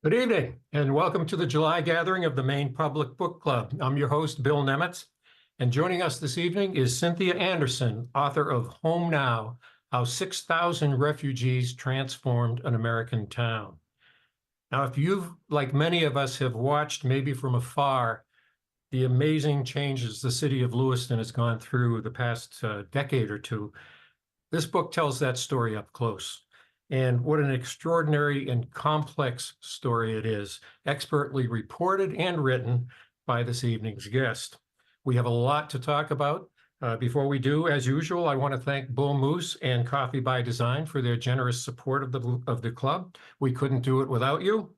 Good evening, and welcome to the July gathering of the Maine Public Book Club. I'm your host, Bill Nemtiz, and joining us this evening is Cynthia Anderson, author of Home Now: How 6,000 Refugees Transformed an American Town. Now, if you've, like many of us, have watched, maybe from afar, the amazing changes the city of Lewiston has gone through the past decade or two, this book tells that story up close. And what an extraordinary and complex story it is, expertly reported and written by this evening's guest. We have a lot to talk about. Before we do, as usual, I want to thank Bull Moose and Coffee by Design for their generous support of the club. We couldn't do it without you.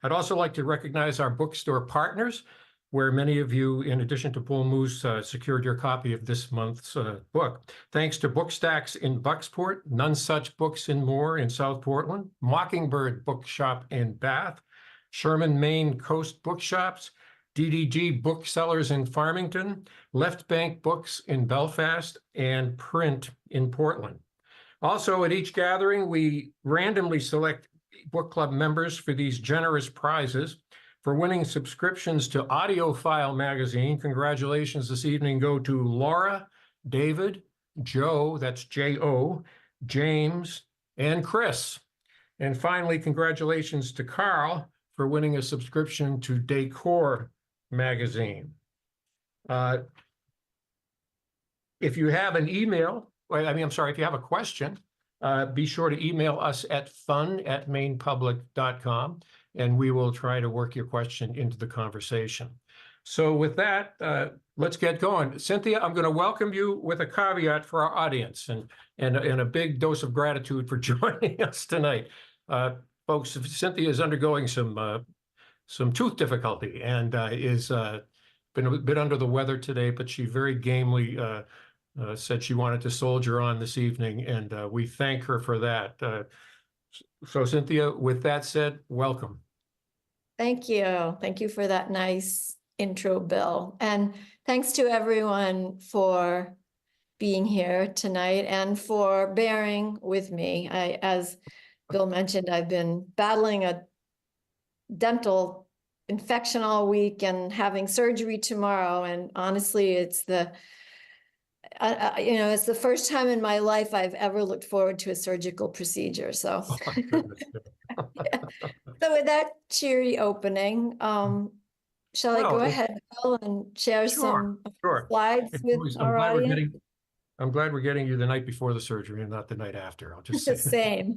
I'd also like to recognize our bookstore partners, where many of you, in addition to Bull Moose, secured your copy of this month's book. Thanks to Bookstacks in Bucksport, None Such Books and More in South Portland, Mockingbird Bookshop in Bath, Sherman, Maine Coast Bookshops, DDG Booksellers in Farmington, Left Bank Books in Belfast, and Print in Portland. Also, at each gathering, we randomly select book club members for these generous prizes. For winning subscriptions to AudioFile magazine, congratulations this evening go to Laura, David, Joe, that's J-O, James, and Chris. And finally, congratulations to Carl for winning a subscription to Decor magazine. If you have an email, if you have a question, be sure to email us at fun@mainepublic.com. and we will try to work your question into the conversation. So with that, let's get going. Cynthia, I'm going to welcome you with a caveat for our audience and a big dose of gratitude for joining us tonight. Folks, Cynthia is undergoing some tooth difficulty and is been a bit under the weather today, but she very gamely said she wanted to soldier on this evening, and we thank her for that. So Cynthia, with that said, welcome. Thank you. Thank you for that nice intro, Bill. And thanks to everyone for being here tonight and for bearing with me. As Bill mentioned, I've been battling a dental infection all week and having surgery tomorrow. And honestly, it's it's the first time in my life I've ever looked forward to a surgical procedure. So, yeah. So with that cheery opening, shall I go ahead, Bill, and share some slides with our audience? I'm glad we're getting you the night before the surgery and not the night after. I'll just say same.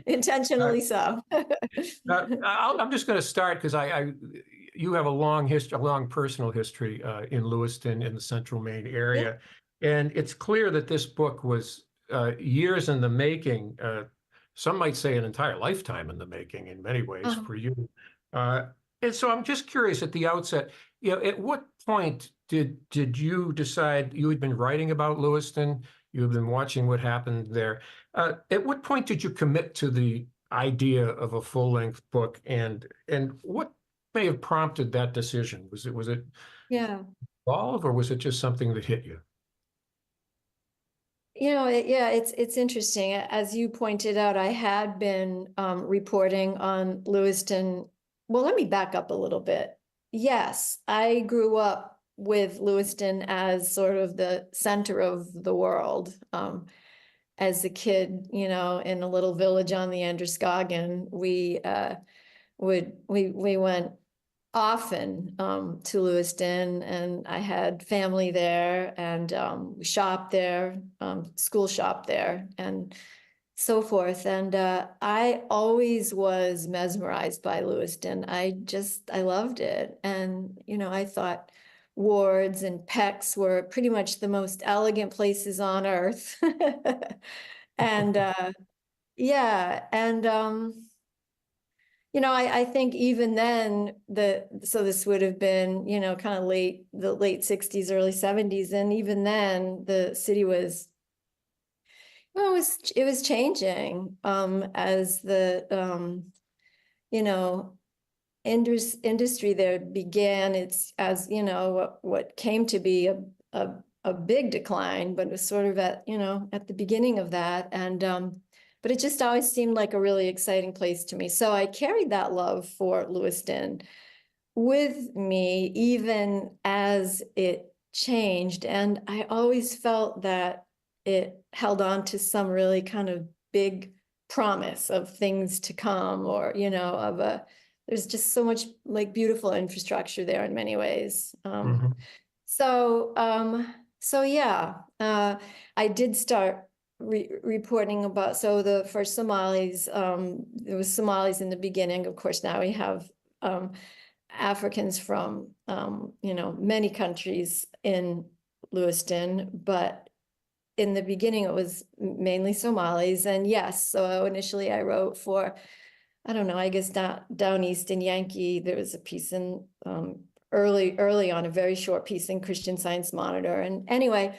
Intentionally so. I'm just going to start because you have a long personal history in Lewiston in the central Maine area. Yeah. And it's clear that this book was years in the making. Some might say an entire lifetime in the making in many ways for you. And so I'm just curious at the outset, at what point did you decide you had been writing about Lewiston? You had been watching what happened there. At what point did you commit to the idea of a full-length book, and what may have prompted that decision? Was it evolve, or was it just something that hit you? It's interesting. As you pointed out, I had been reporting on Lewiston. Well, let me back up a little bit. Yes, I grew up with Lewiston as sort of the center of the world. As a kid, in a little village on the Androscoggin, we went often to Lewiston, and I had family there, and we shopped there, school shop there, and so forth. And I always was mesmerized by Lewiston. I loved it. And, I thought Wards and Peck's were pretty much the most elegant places on earth. And I think even then, so this would have been, kind of the late 60s, early 70s. And even then the city was, it was changing as the, industry there began what came to be a big decline, but it was sort of at the beginning of that. And but it just always seemed like a really exciting place to me. So I carried that love for Lewiston with me, even as it changed. And I always felt that it held on to some really kind of big promise of things to come, or, there's just so much like beautiful infrastructure there in many ways. Mhm. So yeah, I did start reporting about, so for Somalis, there was Somalis in the beginning. Of course, now we have Africans from, many countries in Lewiston, but in the beginning it was mainly Somalis. And yes, so initially I wrote for, I don't know, I guess down east in Yankee, there was a piece in early on, a very short piece in Christian Science Monitor. And anyway,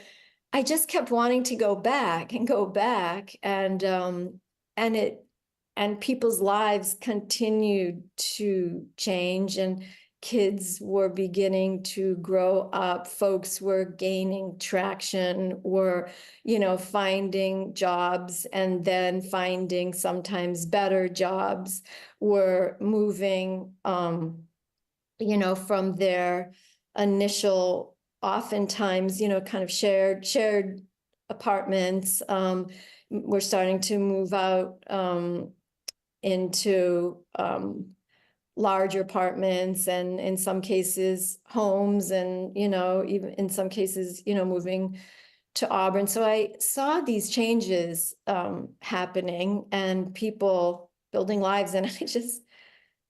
I just kept wanting to go back and go back, and people's lives continued to change, and kids were beginning to grow up, folks were gaining traction, were, finding jobs, and then finding sometimes better jobs, were moving, from their initial, oftentimes, kind of shared apartments. We're starting to move out into larger apartments, and in some cases homes, and even in some cases moving to Auburn. So I saw these changes happening, and people building lives, and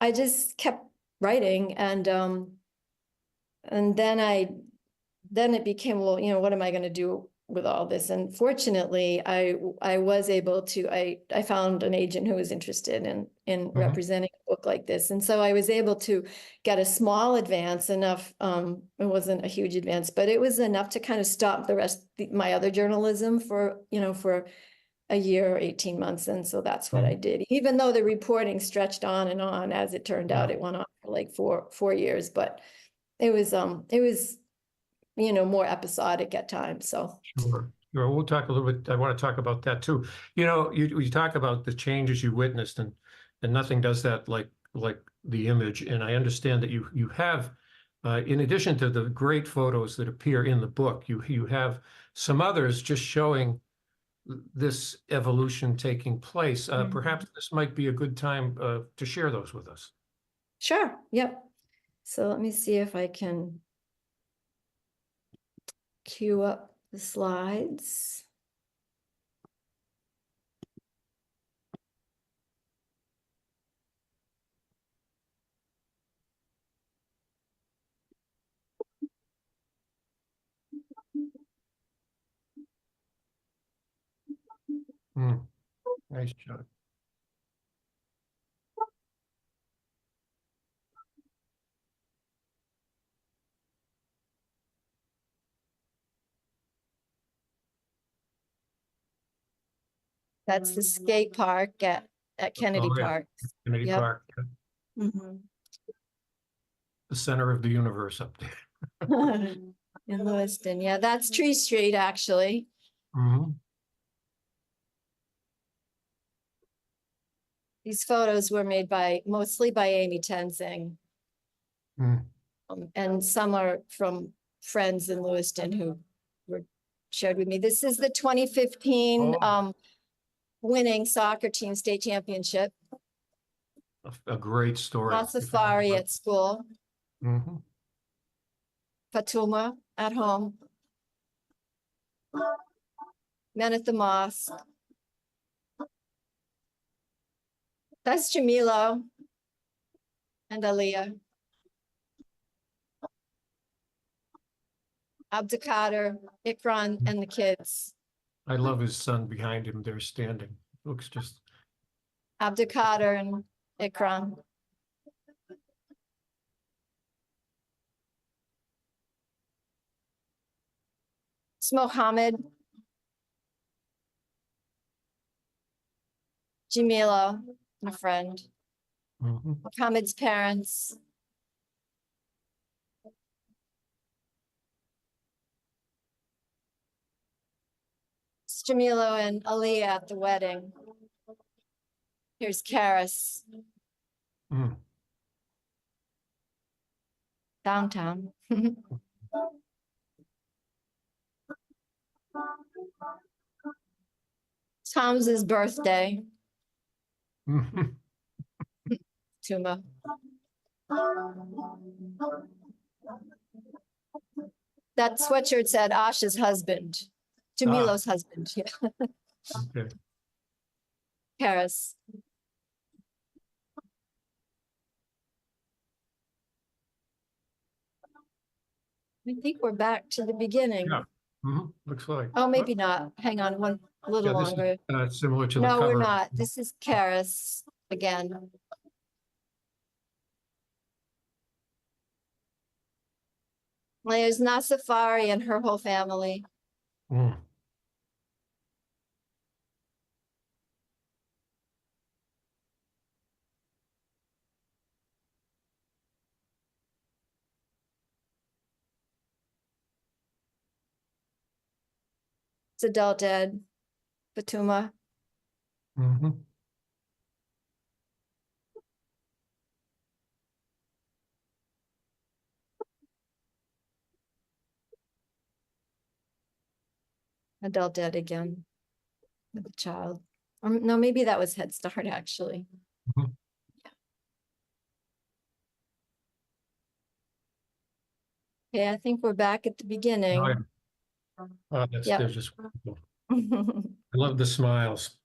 I just kept writing, and then it became, well, what am I going to do with all this? And fortunately, I was able to, I found an agent who was interested in representing a book like this. And so I was able to get a small advance, enough, it wasn't a huge advance, but it was enough to kind of stop my other journalism for a year or 18 months. And so that's what I did, even though the reporting stretched on and on. As it turned out, it went on for like four years, but it was more episodic at times. So Sure. Sure. We'll talk a little bit. I want to talk about that too. You talk about the changes you witnessed, and nothing does that like the image. And I understand that you have, in addition to the great photos that appear in the book, you have some others just showing this evolution taking place. Perhaps this might be a good time to share those with us. sure. Yep. So let me see if I can cue up the slides. Nice shot. That's the skate park at Kennedy Oh, yeah. Park. Kennedy Yep. Park, Mhm. the center of the universe up there. In Lewiston. Yeah, that's Tree Street, actually. Mhm. These photos were made mostly by Amy Tenzing. Mm. And some are from friends in Lewiston who were shared with me. This is the 2015 Oh. winning soccer team state championship. A great story. Safari at school, Mhm. Fatuma at home, men at the mosque. That's Jamilo and Aliyah. Abdikader, Ikran, and the kids. I love his son behind him there standing. Looks just, Abdikader and Ikran. It's Mohammed, Jamilo, a friend. mhm. Mohammed's parents. It's Jamilo and Aliyah at the wedding. Here's Karis, Mm. downtown. Tom's birthday, Mhm. Tuma. That sweatshirt said Asha's husband, Jamilo's husband, yeah, Okay. Karis. I think we're back to the beginning. Yeah. Looks like. Oh, maybe not. Hang on one a little Yeah, this is longer. similar to the No, we're cover. not. This is Karis again. There's Nasafari and her whole family. Mm. It's adult Ed, Fatuma. Mhm. Adult Ed again with the child. No, maybe that was Head Start, actually. Mhm. Okay, I think we're back at the Oh, beginning. yeah. Oh, they're Yep. just wonderful. I love the smiles.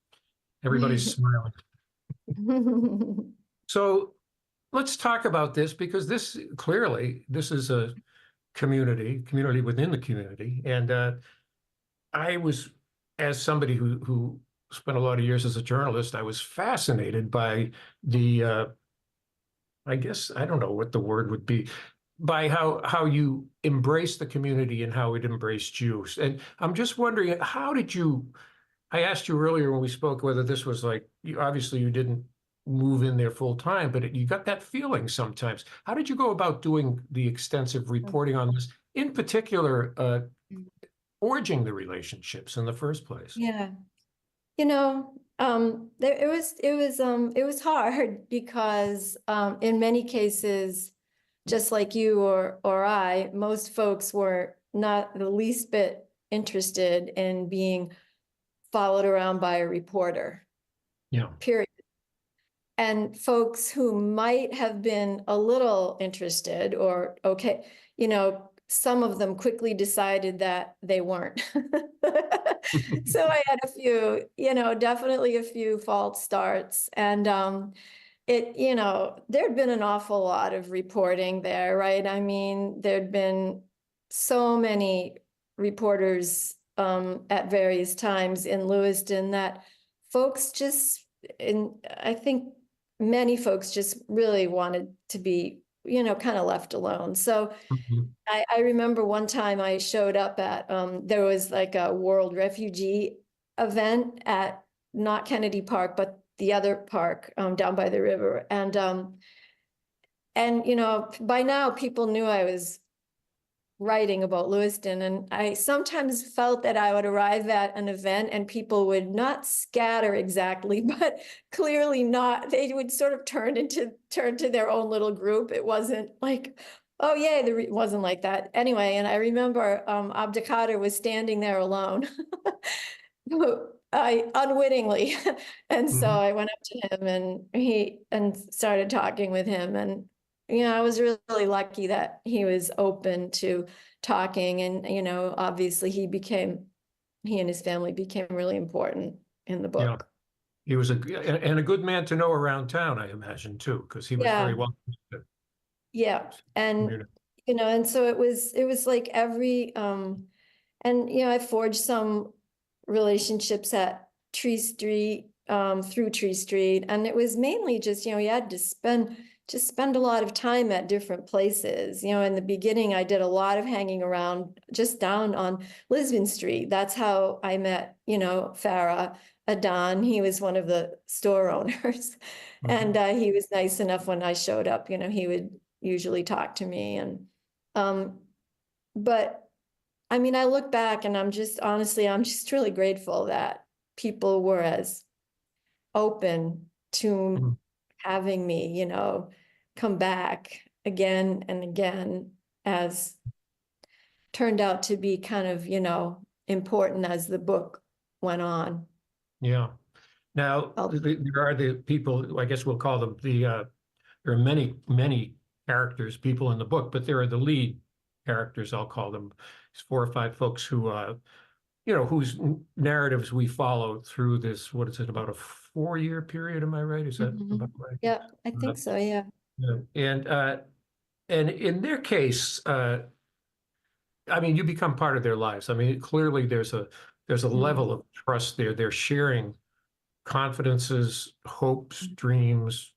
Everybody's smiling. So let's talk about this because this clearly, this is a community within the community. And I was, as somebody who spent a lot of years as a journalist, I was fascinated by the, I guess, I don't know what the word would be, by how you embrace the community and how it embraced you. And I'm just wondering, how did you, I asked you earlier when we spoke whether this was like, you, obviously you didn't move in there full time, but you got that feeling sometimes. How did you go about doing the extensive reporting on this, in particular, forging the relationships in the first place? Yeah, it was hard because in many cases, just like you or I, most folks were not the least bit interested in being followed around by a reporter, Yeah. period. And folks who might have been a little interested or okay, some of them quickly decided that they weren't. So I had a few, definitely a few false starts. And there'd been an awful lot of reporting there, right? I mean, there'd been so many reporters at various times in Lewiston that folks just, and I think many folks just really wanted to be, kind of left alone. So Mhm. I remember one time I showed up at, there was like a World Refugee event at not Kennedy Park, but the other park down by the river. And by now people knew I was writing about Lewiston, and I sometimes felt that I would arrive at an event and people would not scatter exactly, but clearly not. They would sort of turn to their own little group. It wasn't like, oh yay, it wasn't like that. Anyway, and I remember Abdikader was standing there alone. I unwittingly. And so Mhm. I went up to him and started talking with him. And, I was really lucky that he was open to talking. And, obviously he and his family became really important in the Yeah. book. He was and a good man to know around town, I imagine, too, because he was very Yeah, well. yeah. And, Community. and so it was like every, and, I forged some relationships at Tree Street, through Tree Street. And it was mainly just, you had to spend a lot of time at different places. In the beginning, I did a lot of hanging around just down on Lisbon Street. That's how I met, Farah Adan. He was one of the store owners. And he was nice enough when I showed up, he would usually talk to me. Um, but I mean, I look back and I'm just really grateful that people were as open to Mhm. having me, come back again and again, as turned out to be kind of, important as the book went on. Yeah. Now, Oh, there are the people, I guess we'll call them there are many, many characters, people in the book, but there are the lead characters, I'll call them. It's 4 or 5 folks who, whose narratives we follow through this, what is it, about a 4-year period? Am I right? Is that mhm. about right? Yeah, I Uh, think so, yeah. yeah. And in their case, I mean, you become part of their lives. I mean, clearly there's a Mm, level of trust there. They're sharing confidences, hopes, mm, dreams,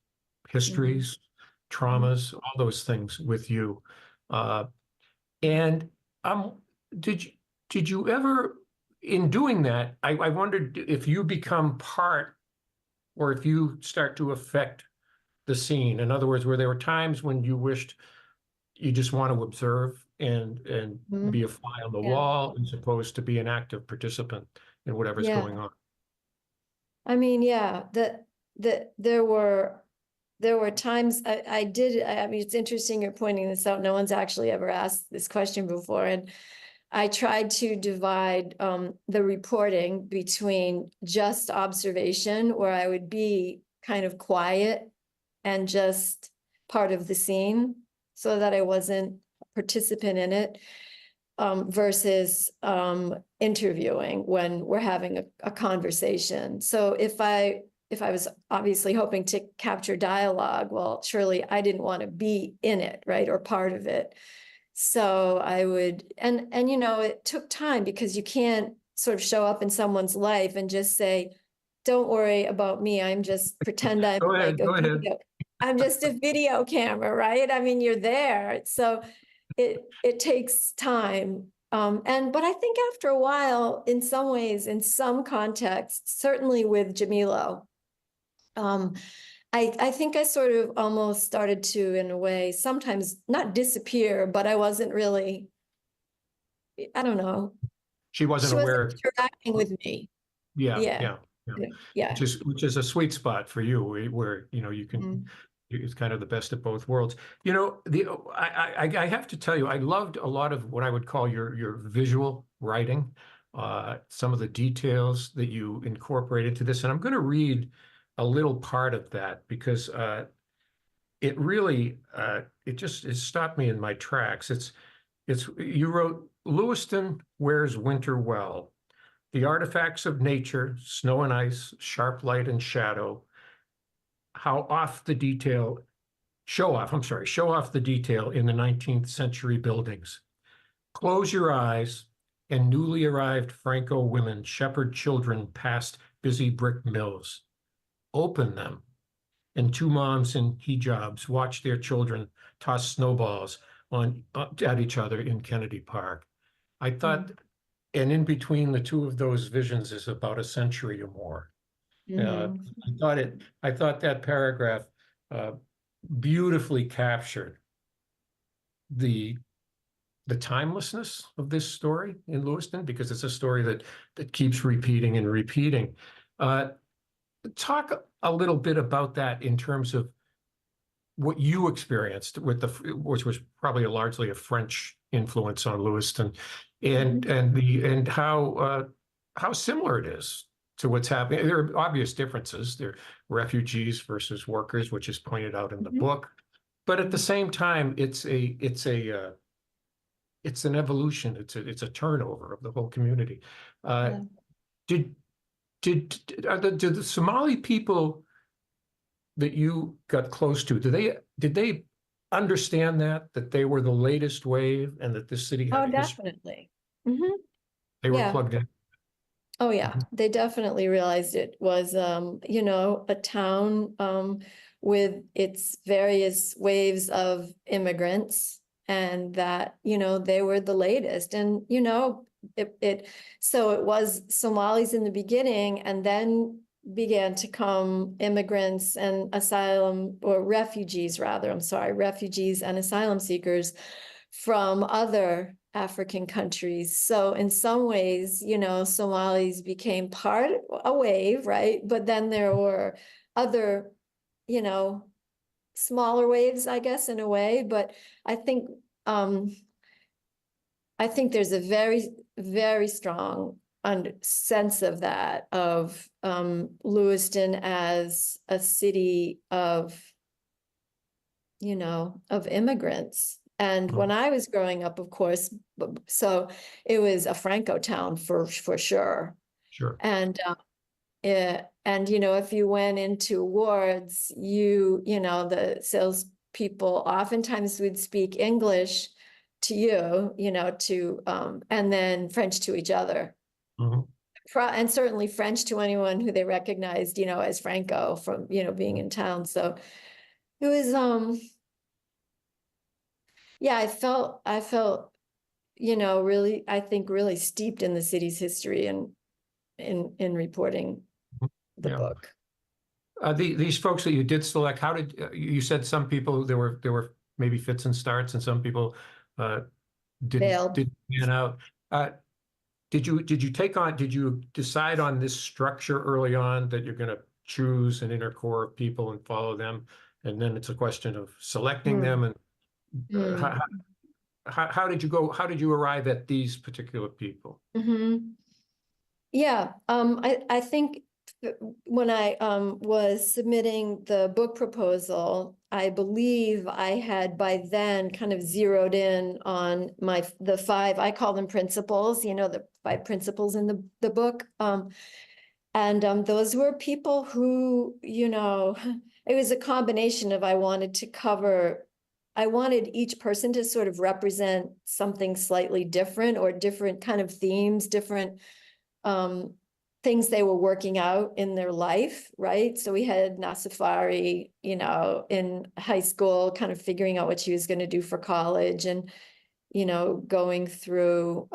mhm, histories, mhm. traumas, all those things with you. Uh, and um, did you did you ever, in doing that, I wondered if you become part or if you start to affect the scene. In other words, where there were times when you wished you just want to observe and be Mhm. a fly on the Yeah, wall as opposed to be an active participant in whatever's yeah. going on. I mean, yeah, there were times I did, I mean, it's interesting you're pointing this out. No one's actually ever asked this question before. And I tried to divide the reporting between just observation, where I would be kind of quiet and just part of the scene so that I wasn't a participant in it, versus interviewing when we're having a conversation. So if I was obviously hoping to capture dialogue, well, surely I didn't want to be in it, right, or part of it. So I would, and it took time, because you can't sort of show up in someone's life and just say, don't worry about me. I'm just pretend I'm Go like ahead, a go ahead. video. I'm just a video camera, right? I mean, you're there. So it takes time. But I think after a while, in some ways, in some contexts, certainly with Jamilo, um, I think I sort of almost started to, in a way, sometimes not disappear, but I wasn't really, I don't know. She wasn't She wasn't aware. interacting with me. Yeah, Yeah. yeah, yeah. Yeah. Which is a sweet spot for you, where you can. Mhm. It's kind of the best of both worlds. I have to tell you, I loved a lot of what I would call your visual writing, some of the details that you incorporate into this, and I'm going to read a little part of that because it really it stopped me in my tracks. It's you wrote Lewiston wears winter well. The artifacts of nature, snow and ice, sharp light and shadow, how off the detail, show off the detail in the 19th century buildings. Close your eyes, and newly arrived Franco women shepherd children past busy brick mills. Open them, and 2 moms in hijabs watch their children toss snowballs at each other in Kennedy Park. I thought, Mhm. and in between the two of those visions is about a century or more. Mhm. I thought that paragraph uh, beautifully captured the the timelessness of this story in Lewiston, because it's a story that keeps repeating and repeating. Uh, Talk a little bit about that in terms of what you experienced with which was probably largely a French influence on Lewiston, and Mhm. how similar it is to what's happening. There are obvious differences. There are refugees versus workers, which is pointed out in the Mhm. book, but at the same time, it's an evolution. It's a turnover of the whole community. Uh, Yeah. did did the Somali people that you got close to, did they understand that they were the latest wave and that this city had Oh, a history? definitely. Hmm. They were Yeah. plugged in. Oh, yeah. Mhm. They definitely realized it was, a town, with its various waves of immigrants, and that, they were the latest. And, so it was Somalis in the beginning, and then began to come immigrants and asylum, or refugees rather, I'm sorry, refugees and asylum seekers from other African countries. So in some ways, Somalis became part, a wave, right? But then there were other, you know, smaller waves, I guess, in a way, but I think, I think there's a very, very strong sense of that, of Lewiston as a city of, you know, of immigrants. And when I was growing up, of course, so it was a Franco town for sure. Sure. And and you know, if you went into wards, you know, the salespeople oftentimes would speak English to you, you know, to and then French to each other. Mhm. And certainly French to anyone who they recognized, you know, as Franco from, you know, being in town. So it was yeah, I felt, you know, really, I think really steeped in the city's history and in reporting the Yeah. book. These folks that you did select, how did you said some people there were maybe fits and starts, and some people Failed. didn't pan out. Did you decide on this structure early on that you're going to choose an inner core of people and follow them, and then it's a question of selecting them? And Mm. how did you go? How did you arrive at these particular people? Yeah, I think when I was submitting the book proposal, I believe I had by then kind of zeroed in on the five, I call them principles, you know, the five principles in the book. And those were people who, you know, it was a combination of I wanted each person to sort of represent something slightly different or different kind of themes, different things they were working out in their life, right? So we had Nasafari, you know, in high school, kind of figuring out what she was going to do for college, and, you know, going through,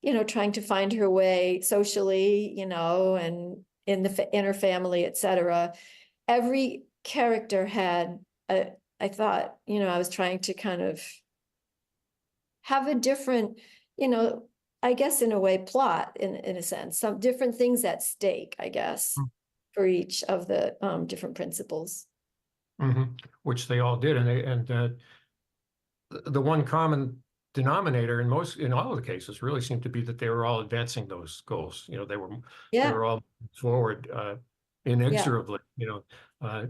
you know, trying to find her way socially, you know, and in her family, et cetera. Every character had I thought, you know, I was trying to kind of have a different, you know, I guess in a way, plot in a sense, some different things at stake, I guess, for each of the different principles. Which they all did, and the one common denominator in all of the cases really seemed to be that they were all advancing those goals. You know, they Yeah, were all forward yeah, inexorably. You know,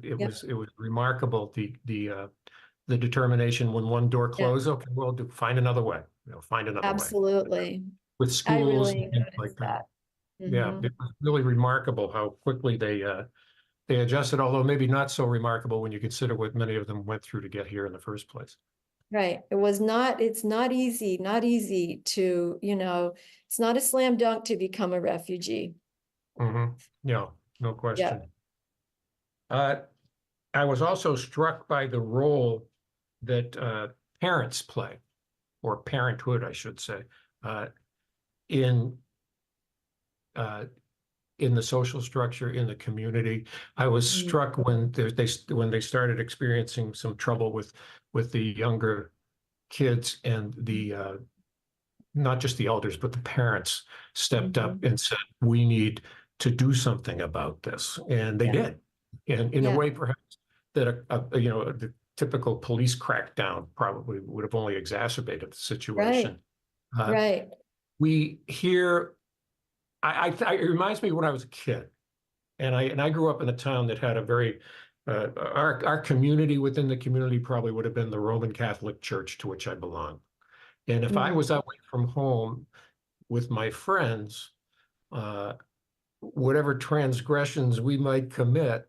it yeah, was remarkable the determination when one door yeah, closed. Okay, well, find another way. You know, find another way absolutely. with I schools really and things like noticed that. that. Yeah, Hmm. it was really remarkable how quickly they adjusted. Although maybe not so remarkable when you consider what many of them went through to get here in the first place. Right. It's not easy to, you know, it's not a slam dunk to become a refugee. Yeah, no Yeah. question. Uh, I was also struck by the role that parents play, or parenthood, I should say, uh, in uh, in the social structure in the community. I was Mm. struck when when they started experiencing some trouble with the younger kids, and the not just the elders, but the parents stepped up Mhm. and said, "We need to do something about this," and they Yeah. did, and in a Yeah. way, perhaps that you know, the typical police crackdown probably would have only exacerbated the Right. situation. Uh, Right. we hear, it reminds me when I was a kid, and I grew up in a town that had a very our community within the community probably would have been the Roman Catholic Church to which I belong. And if I Mm. was away from home with my friends, uh, whatever transgressions we might commit,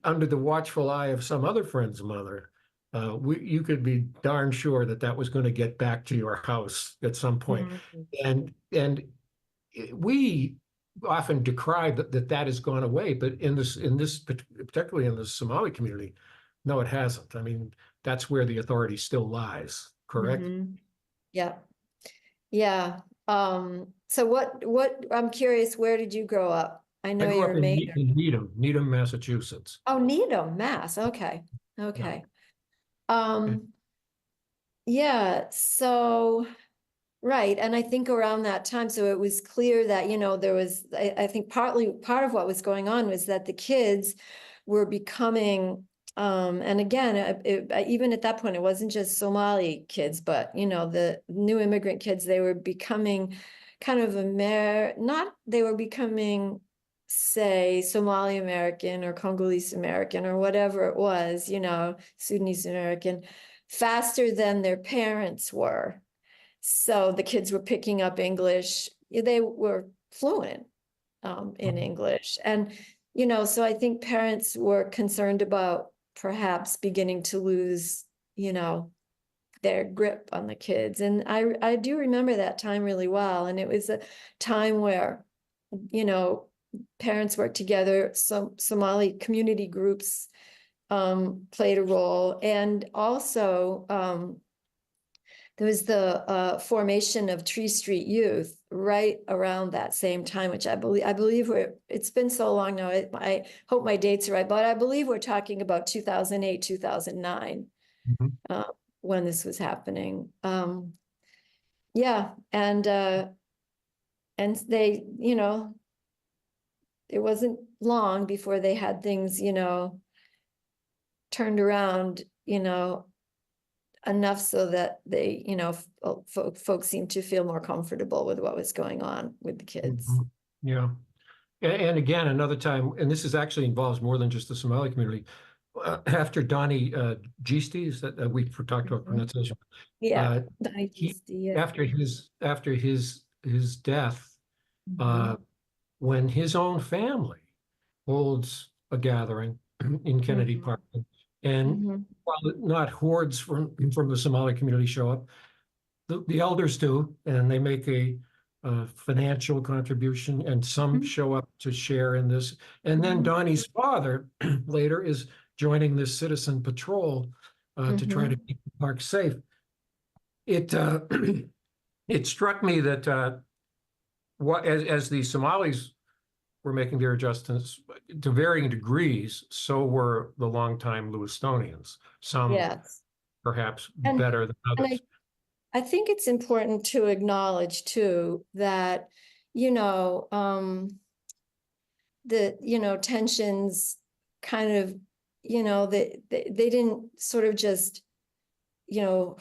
under the watchful eye of some other friend's mother, you could be darn sure that that was going to get back to your house at some point. Mhm. And we often decry that has gone away, but particularly in the Somali community, no, it hasn't. I mean, that's where the authority still lies, correct? Mhm. Yeah. Yeah. So I'm curious, where did you grow up? I I know grew you're up a Mainer. in Needham, Massachusetts. Oh, Needham, Mass. Okay. Yeah. Okay. Um, yeah, so Right, and I think around that time, so it was clear that, there was, I think part of what was going on was that the kids were becoming, and again, even at that point, it wasn't just Somali kids, but, the new immigrant kids, they were becoming kind of they were becoming, say, Somali American or Congolese American or whatever it was, Sudanese American, faster than their parents were. So the kids were picking up English. They were fluent in English. And, so I think parents were concerned about perhaps beginning to lose, their grip on the kids. And I do remember that time really well. And it was a time where, parents worked together, some Somali community groups played a role. And also, there was the formation of Tree Street Youth right around that same time, which I believe it's been so long now, I hope my dates are right, but I believe we're talking about 2008, 2009, Mhm. when this was happening. Yeah, and they, it wasn't long before they had things, turned around, enough so that they, folks seemed to feel more comfortable with what was going on with the kids. Mhm. Yeah. And again, another time, and this is actually involves more than just the Somali community. After Donnie Gisti, is that we talked about Mhm. pronunciation? Yeah, Uh, he dynasty, yeah. after his death, uh, Mhm. when his own family holds a gathering in Kennedy Mhm. Park, and Mhm. while not hordes from the Somali community show up, the elders do, and they make a financial contribution, and some Mhm. show up to share in this. And then Mhm. Donnie's father later is joining this citizen patrol to try to Mhm. keep the park safe. It it struck me that what as the Somalis were making their adjustments to varying degrees, so were the longtime Lewistonians. Some Yes. perhaps And better than and others. I think it's important to acknowledge too that, you know, tensions kind of, they didn't sort of just, you know,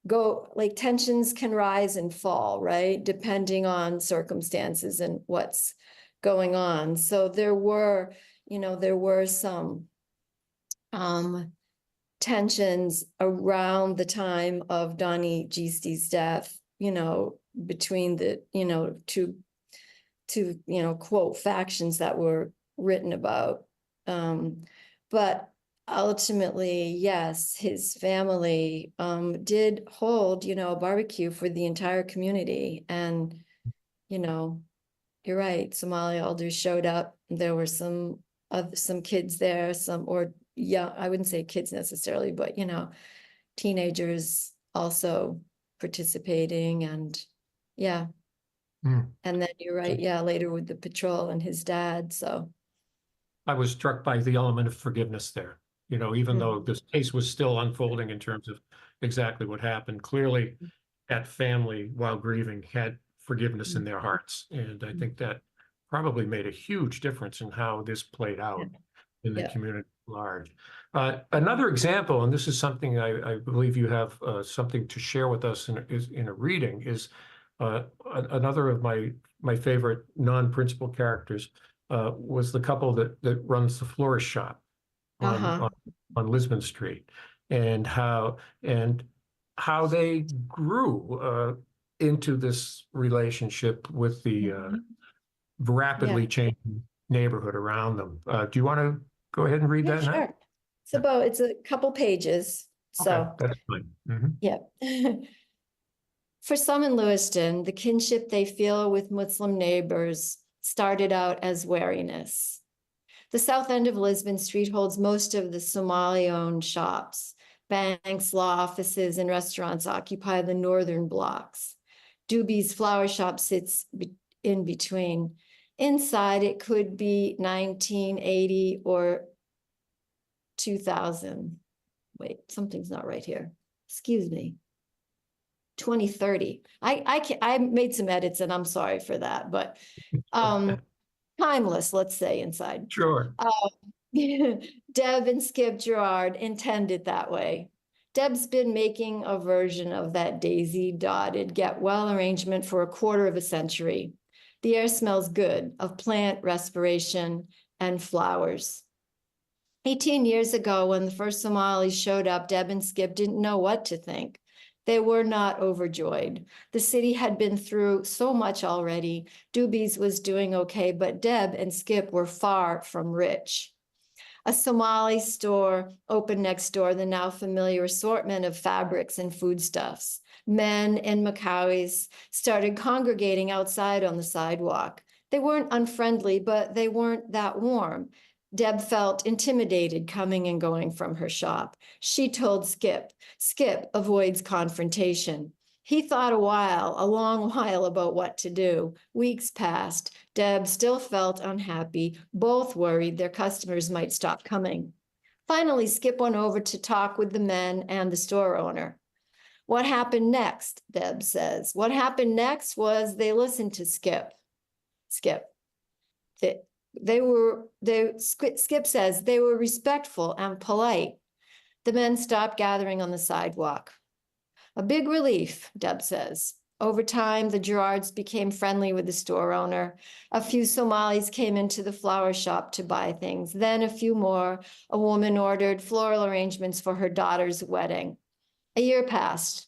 go, like, tensions can rise and fall, right? Depending on circumstances and what's going on. So there were some um tensions around the time of Donnie Gisti's death, between the, two, quote, factions that were written about. But ultimately, yes, his family did hold, a barbecue for the entire community. And, you know, you're right, Somali elders showed up. There were some kids there, or yeah, I wouldn't say kids necessarily, but, teenagers also participating. And yeah, Hmm. and then you're right, yeah, later with the patrol and his dad, so. I was struck by the element of forgiveness there. Even though Mhm. this case was still unfolding in terms of exactly what happened, clearly that family, while grieving, had forgiveness in their hearts. And I think that probably made a huge difference in how this played Yeah, out in the yeah. community at large. Another example, and this is something I believe you have something to share with us in a reading, is another of my favorite non-principal characters was the couple that runs the florist shop on, Uh-huh. on on Lisbon Street, and how they grew into this relationship with the Mhm. Yeah, rapidly changing neighborhood around them. Do you want to go ahead and read yeah, that now? sure. It's a couple pages, Okay, so, that's fine. Mhm. yeah. For some in Lewiston, the kinship they feel with Muslim neighbors started out as wariness. The south end of Lisbon Street holds most of the Somali-owned shops. Banks, law offices, and restaurants occupy the northern blocks. Doobie's flower shop sits in between. Inside, it could be 1980 or 2000. Wait, something's not right here. Excuse me. 2030. I made some edits and I'm sorry for that, but timeless, let's say, inside. Sure. Deb and Skip Gerard intended that way. Deb's been making a version of that daisy-dotted get well arrangement for a quarter of a century. The air smells good of plant respiration and flowers. 18 years ago, when the first Somalis showed up, Deb and Skip didn't know what to think. They were not overjoyed. The city had been through so much already. Doobies was doing okay, but Deb and Skip were far from rich. A Somali store opened next door, the now familiar assortment of fabrics and foodstuffs. Men in Macauis started congregating outside on the sidewalk. They weren't unfriendly, but they weren't that warm. Deb felt intimidated coming and going from her shop. She told Skip. Skip avoids confrontation. He thought a long while about what to do. Weeks passed. Deb still felt unhappy. Both worried their customers might stop coming. Finally, Skip went over to talk with the men and the store owner. What happened next, Deb says. What happened next was they listened to Skip. Skip says they were respectful and polite. The men stopped gathering on the sidewalk. A big relief, Deb says. Over time, the Gerards became friendly with the store owner. A few Somalis came into the flower shop to buy things. Then a few more. A woman ordered floral arrangements for her daughter's wedding. A year passed.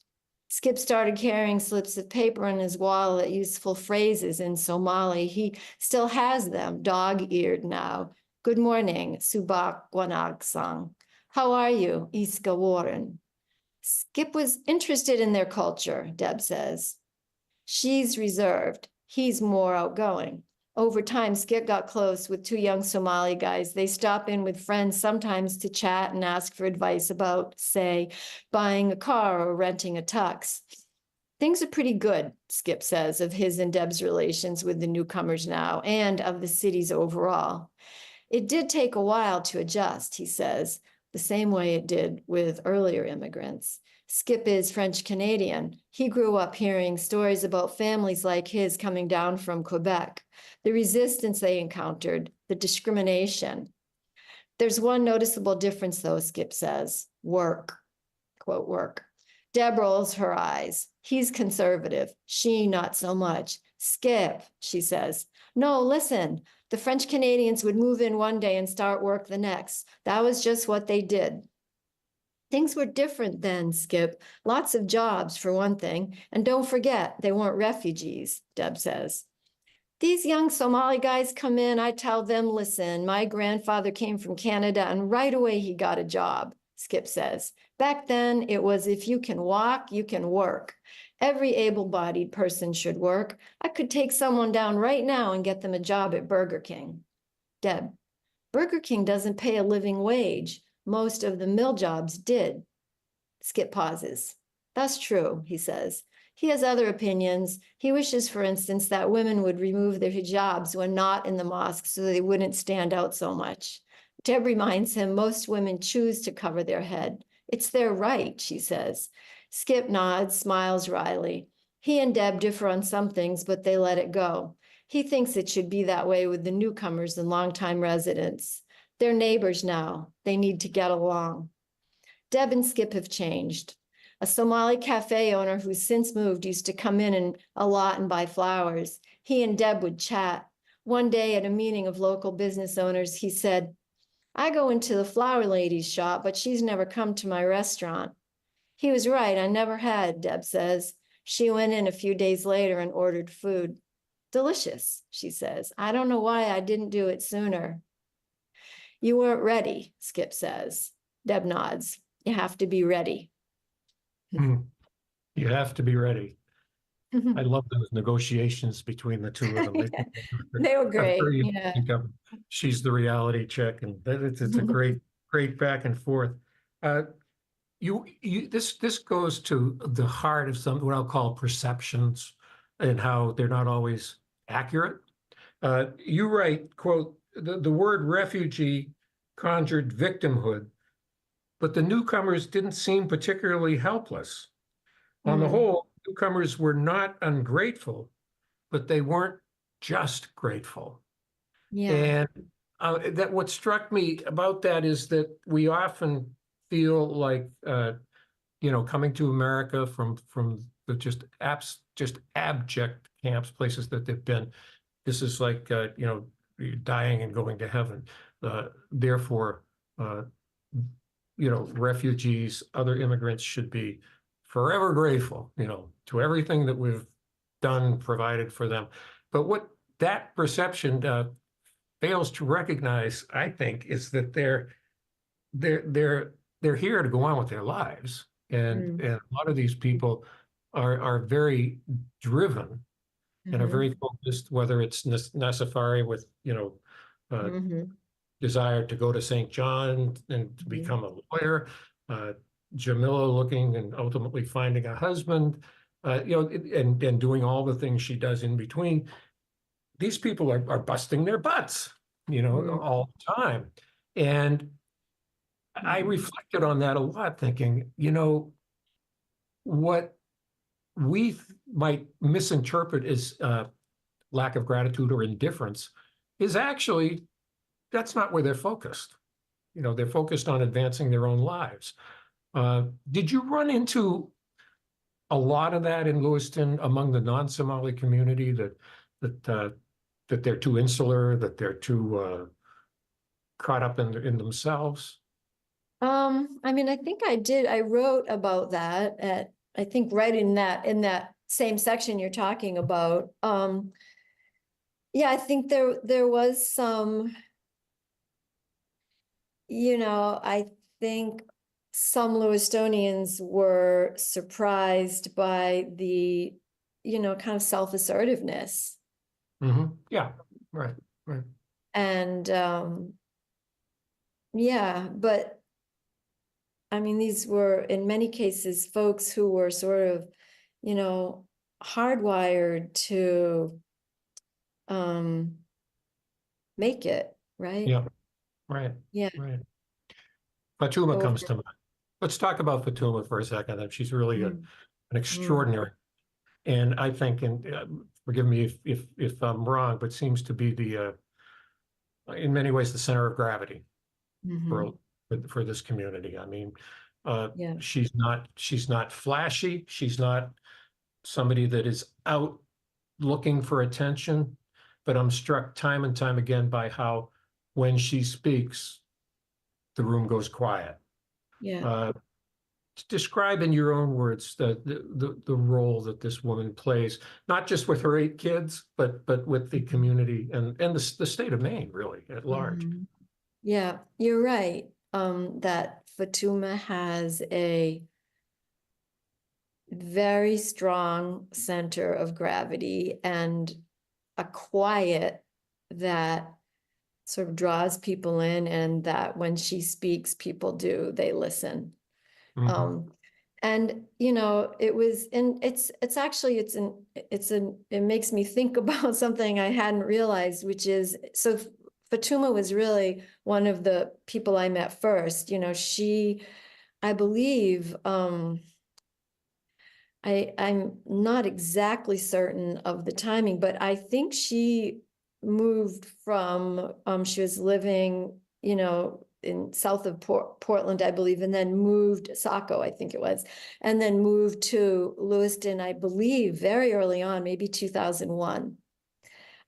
Skip started carrying slips of paper in his wallet, useful phrases in Somali. He still has them, dog-eared now. Good morning, Subak Wanagsang. How are you, Iska Warren? Skip was interested in their culture, Deb says. She's reserved. He's more outgoing. Over time, Skip got close with two young Somali guys. They stop in with friends sometimes to chat and ask for advice about, say, buying a car or renting a tux. Things are pretty good, Skip says, of his and Deb's relations with the newcomers now and of the city's overall. It did take a while to adjust, he says, the same way it did with earlier immigrants. Skip is French-Canadian. He grew up hearing stories about families like his coming down from Quebec, the resistance they encountered, the discrimination. There's one noticeable difference, though, Skip says, work, quote, work. Deb rolls her eyes. He's conservative. She not so much. Skip, she says. No, listen. The French Canadians would move in one day and start work the next. That was just what they did. Things were different then, Skip. Lots of jobs, for one thing. And don't forget, they weren't refugees, Deb says. These young Somali guys come in, I tell them, listen, my grandfather came from Canada and right away he got a job, Skip says. Back then, it was if you can walk, you can work. Every able-bodied person should work. I could take someone down right now and get them a job at Burger King. Deb, Burger King doesn't pay a living wage. Most of the mill jobs did. Skip pauses. That's true, he says. He has other opinions. He wishes, for instance, that women would remove their hijabs when not in the mosque so they wouldn't stand out so much. Deb reminds him most women choose to cover their head. It's their right, she says. Skip nods, smiles wryly. He and Deb differ on some things, but they let it go. He thinks it should be that way with the newcomers and longtime residents. They're neighbors now. They need to get along. Deb and Skip have changed. A Somali cafe owner who's since moved used to come in a lot and buy flowers. He and Deb would chat. One day at a meeting of local business owners, he said, I go into the flower lady's shop, but she's never come to my restaurant. He was right, I never had, Deb says. She went in a few days later and ordered food. Delicious, she says. I don't know why I didn't do it sooner. You weren't ready, Skip says. Deb nods. You have to be ready. You have to be ready. I love those negotiations between the two of them. They were great. After you Yeah. think of, she's the reality check, and it's a great back and forth. This goes to the heart of some what I'll call perceptions and how they're not always accurate. You write, quote, the word refugee conjured victimhood, but the newcomers didn't seem particularly helpless. On the whole, newcomers were not ungrateful, but they weren't just grateful. Yeah. And that what struck me about that is that we often feel like, coming to America from the just abject camps, places that they've been. This is like, you're dying and going to heaven. Therefore, uh, refugees, other immigrants should be forever grateful, to everything that we've done, provided for them. But what that perception fails to recognize, I think, is that they're here to go on with their lives, and Mm. a lot of these people are very driven and are Mhm. very focused, whether it's Nassafari with, uh, Mhm. desire to go to St. John and to Mhm. become a lawyer, uh, Jamila looking and ultimately finding a husband, and doing all the things she does in between. These people are busting their butts, Mhm. all the time. And I Mhm. reflected on that a lot, thinking, what we might misinterpret as lack of gratitude or indifference is actually, that's not where they're focused. They're focused on advancing their own lives. Did you run into a lot of that in Lewiston among the non-Somali community, that that they're too insular, that they're too caught up in themselves? I mean, I think I did. I wrote about that at, I think right in that same section you're talking about. Yeah, I think there was some, I think some Lewistonians were surprised by the, kind of self-assertiveness. Yeah, right, right. And yeah, but I mean, these were in many cases folks who were sort of, you know, hardwired to um make it, right? Yeah, right, Yeah. right. Fatuma Over. comes to mind. Let's talk about Fatuma for a second. And she's really an Mm, mm, extraordinary, and I think, and forgive me if I'm wrong, but seems to be in many ways, the center of gravity for mhm. for this community. I mean, Yeah. she's not flashy. She's not somebody that is out looking for attention, but I'm struck time and time again by how, when she speaks, the room goes quiet. Yeah. Uh, Describe in your own words the role that this woman plays, not just with her 8 kids, but with the community and the state of Maine, really, at large. Mhm. Yeah, you're right. That Fatuma has a very strong center of gravity and a quiet that sort of draws people in, and that when she speaks, people do, they listen. Mhm. Um, and it was, and it's actually, it makes me think about something I hadn't realized, which is, so Fatuma was really one of the people I met first. She, I believe, I'm not exactly certain of the timing, but I think she moved from, she was living, in south of Portland, I believe, and then moved Saco, I think it was, and then moved to Lewiston, I believe, very early on, maybe 2001.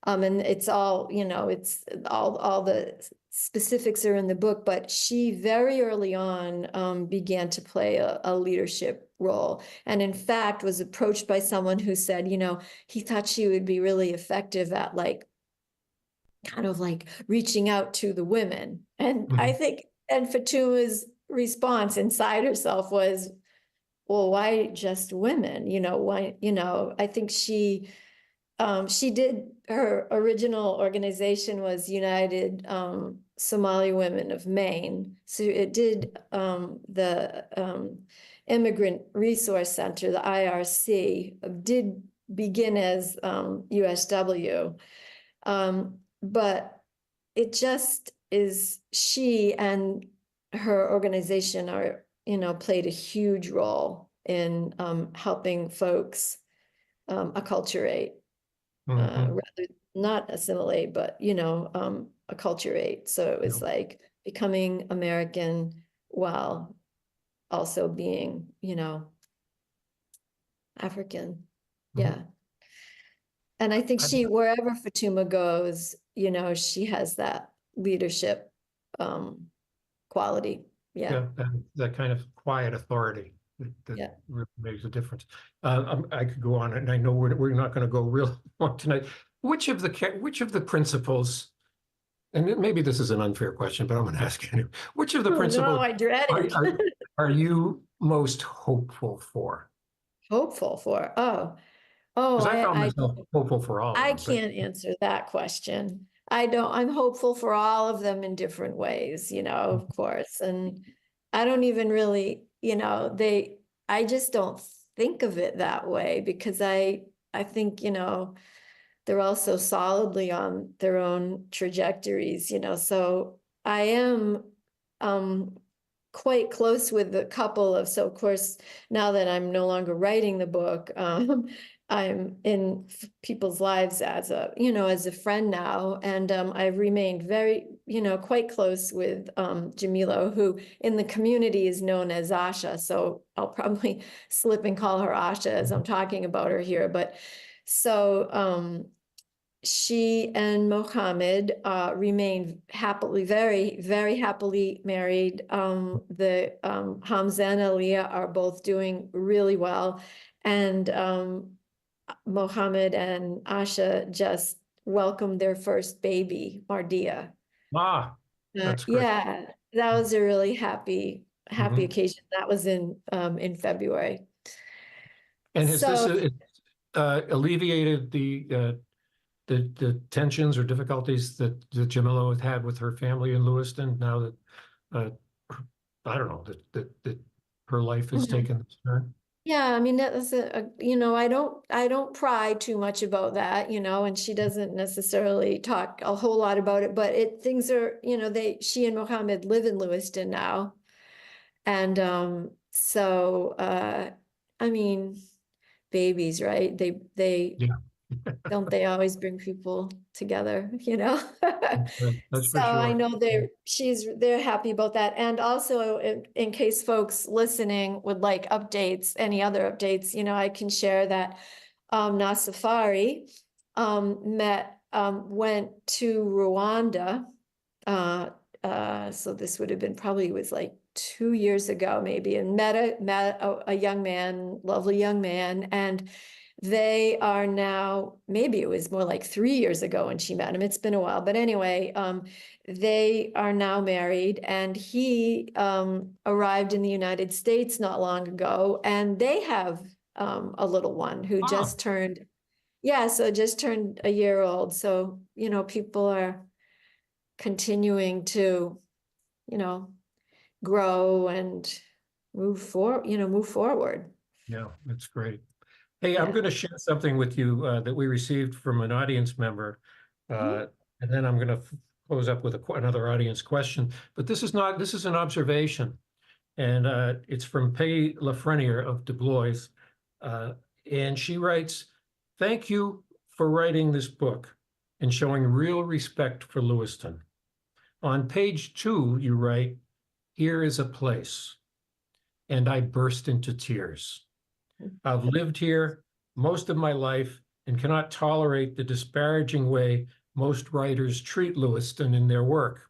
And it's all, it's all the specifics are in the book, but she very early on began to play a leadership role. And in fact, was approached by someone who said, he thought she would be really effective at like, kind of like reaching out to the women. And I Mhm. think, and Fatuma's response inside herself was, well, why just women? Why, I think she did, her original organization was United Somali Women of Maine. So it did the Immigrant Resource Center, the IRC, did begin as USW. But it just is, she and her organization are, played a huge role in helping folks acculturate, Mhm. rather not assimilate, but acculturate. So it was Yeah. like becoming American while also being, African. Mhm. Yeah. And I think I- wherever Fatuma goes, she has that leadership quality. Yeah. Yeah, that kind of quiet authority that Yeah. really makes a difference. I could go on, and I know we're not going to go real long tonight. Which of the principles, and maybe this is an unfair question, but I'm going to ask you, which of the Oh no, principles I dread are, it. are, are you most hopeful for? Hopeful for. Oh, Because I found I myself don't, hopeful for all of I them, but can't answer that question. I don't, I'm hopeful for all of them in different ways, of course. And I don't even really, I just don't think of it that way because I think, they're also solidly on their own trajectories, so I am um quite close with a couple of, so of course, now that I'm no longer writing the book, I'm in people's lives as as a friend now, and I've remained very, quite close with Jamilo, who in the community is known as Asha, so I'll probably slip and call her Asha as I'm talking about her here, but so she and Mohammed remained happily, very, very happily married. The Hamza and Aliyah are both doing really well. And Mohammed and Asha just welcomed their first baby, Mardia. ah, that's great. Yeah, that was a really happy Mhm. occasion. That was in February. And has this So alleviated the tensions or difficulties that Jamila has had with her family in Lewiston now that uh, I don't know that her life has mhm. taken this turn? Yeah, I mean, that's I don't pry too much about that, and she doesn't necessarily talk a whole lot about it, but things are, she and Mohammed live in Lewiston now. And so I mean, babies, right? They Yeah, don't they always bring people together, that's So for I sure. know they're happy about that. And also in case folks listening would like updates, any other updates, I can share that Nasafari went to Rwanda. Uh, so this would have been probably was like 2 years ago, maybe, and met a young man, lovely young man, and they are now, maybe it was more like 3 years ago when she met him. It's been a while, but anyway, they are now married, and he arrived in the United States not long ago, and they have a little one who Ah, just turned, yeah, so just turned a year old. So, people are continuing to, you know, grow and move forward. yeah, that's great. Hey, I'm Yeah. going to share something with you that we received from an audience member, Mhm. uh, and then I'm going to close up with another audience question. But this is an observation. And it's from Peggy Lafreniere of Du Bois. Uh, and she writes, "Thank you for writing this book and showing real respect for Lewiston. On page 2, you write, 'Here is a place.' And I burst into tears. I've lived here most of my life and cannot tolerate the disparaging way most writers treat Lewiston in their work.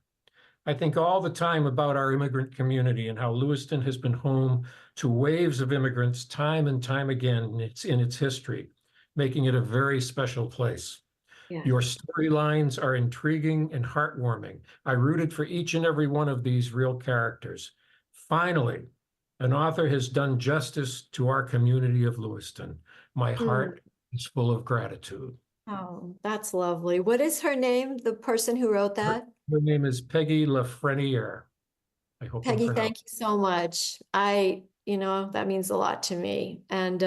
I think all the time about our immigrant community and how Lewiston has been home to waves of immigrants time and time again in its history, making it a very special place. Yeah. Your storylines are intriguing and heartwarming. I rooted for each and every one of these real characters. Finally, an author has done justice to our community of Lewiston. My Hmm. heart is full of gratitude." Oh, that's lovely. What is her name? The person who wrote Her, that? her name is Peggy Lafreniere. I hope I'm Peggy, pronouncing. thank you so much. That means a lot to me. And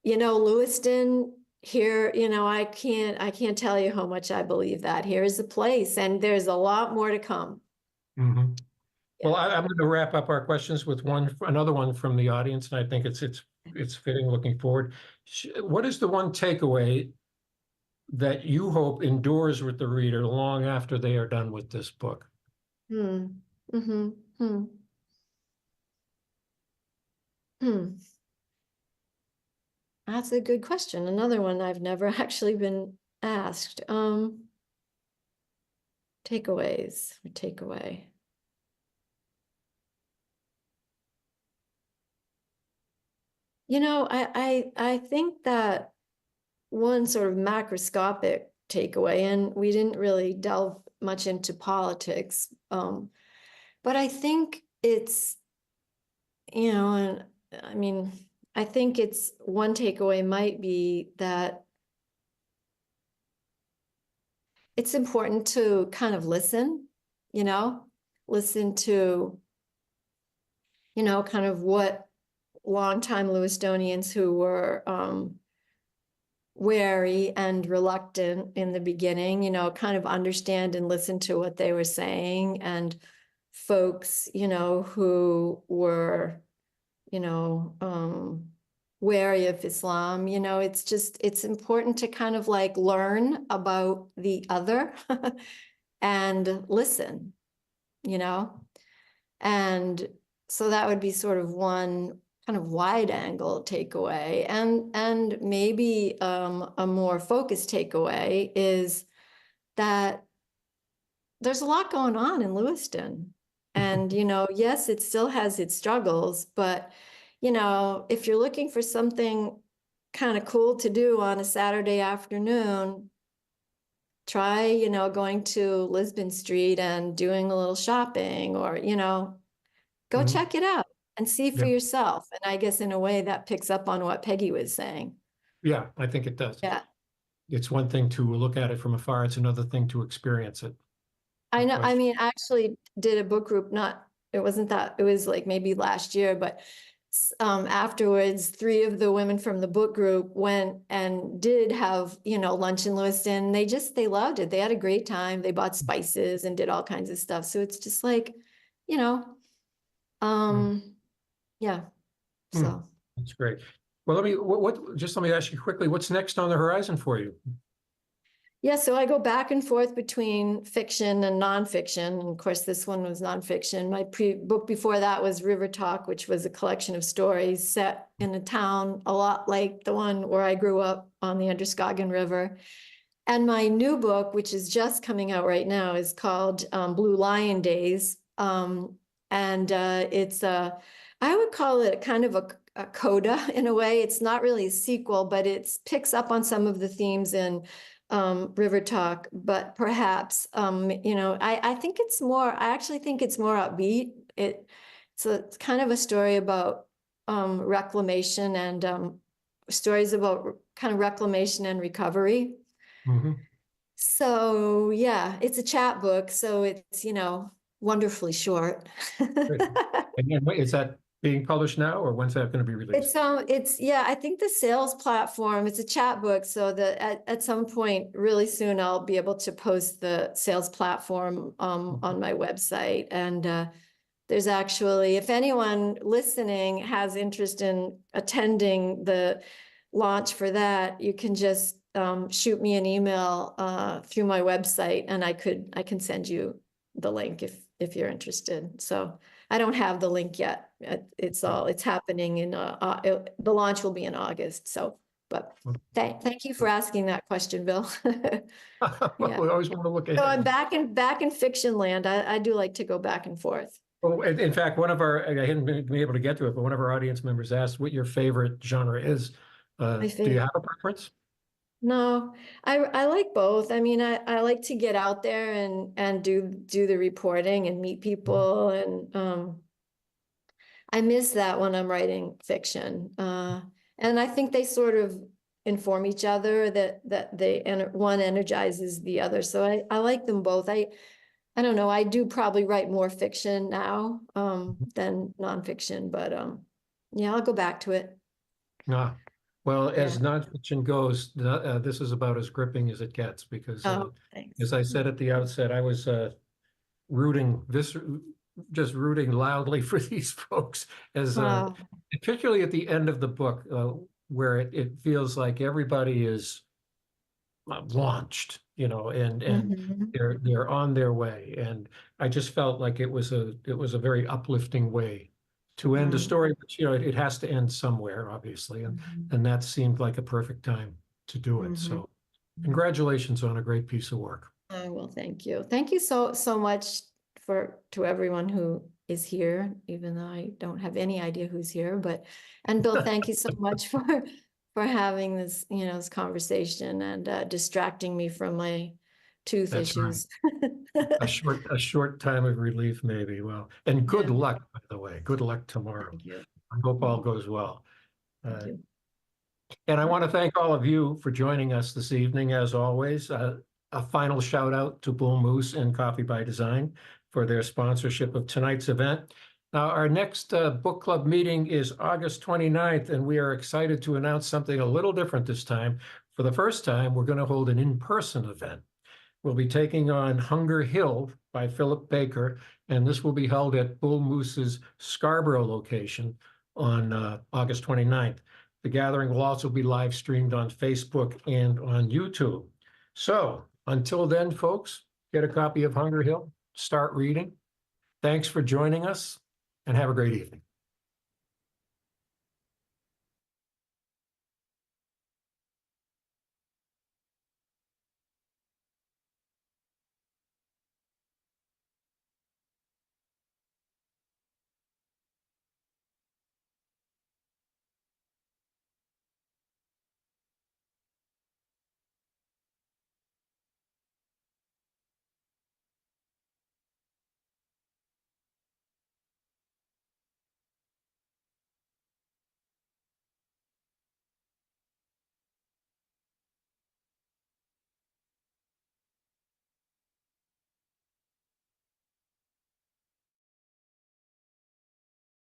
Lewiston here, I can't tell you how much I believe that here is a place, and there's a lot more to come. Mhm. Well, I'm going to wrap up our questions with another one from the audience, and I think it's fitting looking forward. What is the one takeaway that you hope endures with the reader long after they are done with this book? Hmm. Mm-hmm. Hmm. Hmm. That's a good question. Another one I've never actually been asked. Takeaways or takeaway. I think that one sort of macroscopic takeaway, and we didn't really delve much into politics, but I think it's, and I mean, I think it's one takeaway might be that it's important to kind of listen, you know, listen to, kind of what longtime Lewistonians who were wary and reluctant in the beginning, kind of understand and listen to what they were saying, and folks, who were, you know, wary of Islam, it's important to kind of like learn about the other and listen, you know, and so that would be sort of one kind of wide angle takeaway, and maybe a more focused takeaway is that there's a lot going on in Lewiston. And, yes, it still has its struggles, but, if you're looking for something kind of cool to do on a Saturday afternoon, try, going to Lisbon Street and doing a little shopping, or, go Mhm. check it out and see for Yeah. yourself. And I guess in a way that picks up on what Peggy was saying. Yeah, I think it does. Yeah. It's one thing to look at it from afar. It's another thing to experience it. I No know. I question. mean, I actually did a book group, it wasn't that, it was like maybe last year, but afterwards, 3 of the women from the book group went and did have, lunch in Lewiston. They loved it. They had a great time. They bought spices and did all kinds of stuff. So it's just like, you know, Mm. yeah. Hmm. So. That's great. Well, let me ask you quickly, what's next on the horizon for you? Yeah, so I go back and forth between fiction and nonfiction. And of course, this one was nonfiction. My book before that was River Talk, which was a collection of stories set in a town a lot like the one where I grew up on the Androscoggin River. And my new book, which is just coming out right now, is called Blue Lion Days. And I would call it kind of a coda in a way. It's not really a sequel, but it picks up on some of the themes in River Talk, but perhaps, I think I actually think it's more upbeat. It's kind of a story about reclamation, and stories about kind of reclamation and recovery. Mhm. So yeah, it's a chat book, so it's, wonderfully short. Great. And then is that being published now, or when's that going to be released? Yeah, I think the sales platform, it's a chat book, so that at some point really soon I'll be able to post the sales platform on my website. And there's actually, if anyone listening has interest in attending the launch for that, you can just shoot me an email through my website, and I can send you the link if you're interested. So I don't have the link yet. It's happening the launch will be in August. So, but thank you for asking that question, Bill. Yeah. We always want to look So I'm ahead. back in fiction land. I do like to go back and forth. Well, in fact, I hadn't been able to get to it, but one of our audience members asked what your favorite genre is. My Do you favorite. have a preference? No, I like both. I mean, I like to get out there and do the reporting and meet people, and I miss that when I'm writing fiction. And I think they sort of inform each other, that one energizes the other. So I like them both. I don't know. I do probably write more fiction now than nonfiction, but yeah, I'll go back to it. Ah, well, Yeah. as nonfiction goes, this is about as gripping as it gets because, Oh, thanks. as I said at the outset, I was rooting just rooting loudly for these folks as Wow. particularly at the end of the book, where it feels like everybody is launched, and Mhm. they're on their way. And I just felt like it was a very uplifting way to end a Mm. story, but it has to end somewhere, obviously, and Mhm. and that seemed like a perfect time to do it. Mhm. So congratulations on a great piece of work. Oh, well, thank you. Thank you so much to everyone who is here, even though I don't have any idea who's here, and Bill, thank you so much for having this conversation and distracting me from my tooth That's right. issues. A short time of relief, maybe. Well, and good Yeah, luck, by the way. Good luck tomorrow. thank you. I hope all Mhm. goes well. Thank Uh, you. And I want to thank all of you for joining us this evening, as always. A final shout out to Bull Moose and Coffee by Design for their sponsorship of tonight's event. Now, our next book club meeting is August 29th, and we are excited to announce something a little different this time. For the first time, we're going to hold an in-person event. We'll be taking on Hunger Hill by Philip Baker, and this will be held at Bull Moose's Scarborough location on August 29th. The gathering will also be live streamed on Facebook and on YouTube. So until then, folks, get a copy of Hunger Hill, start reading. Thanks for joining us, and have a great evening.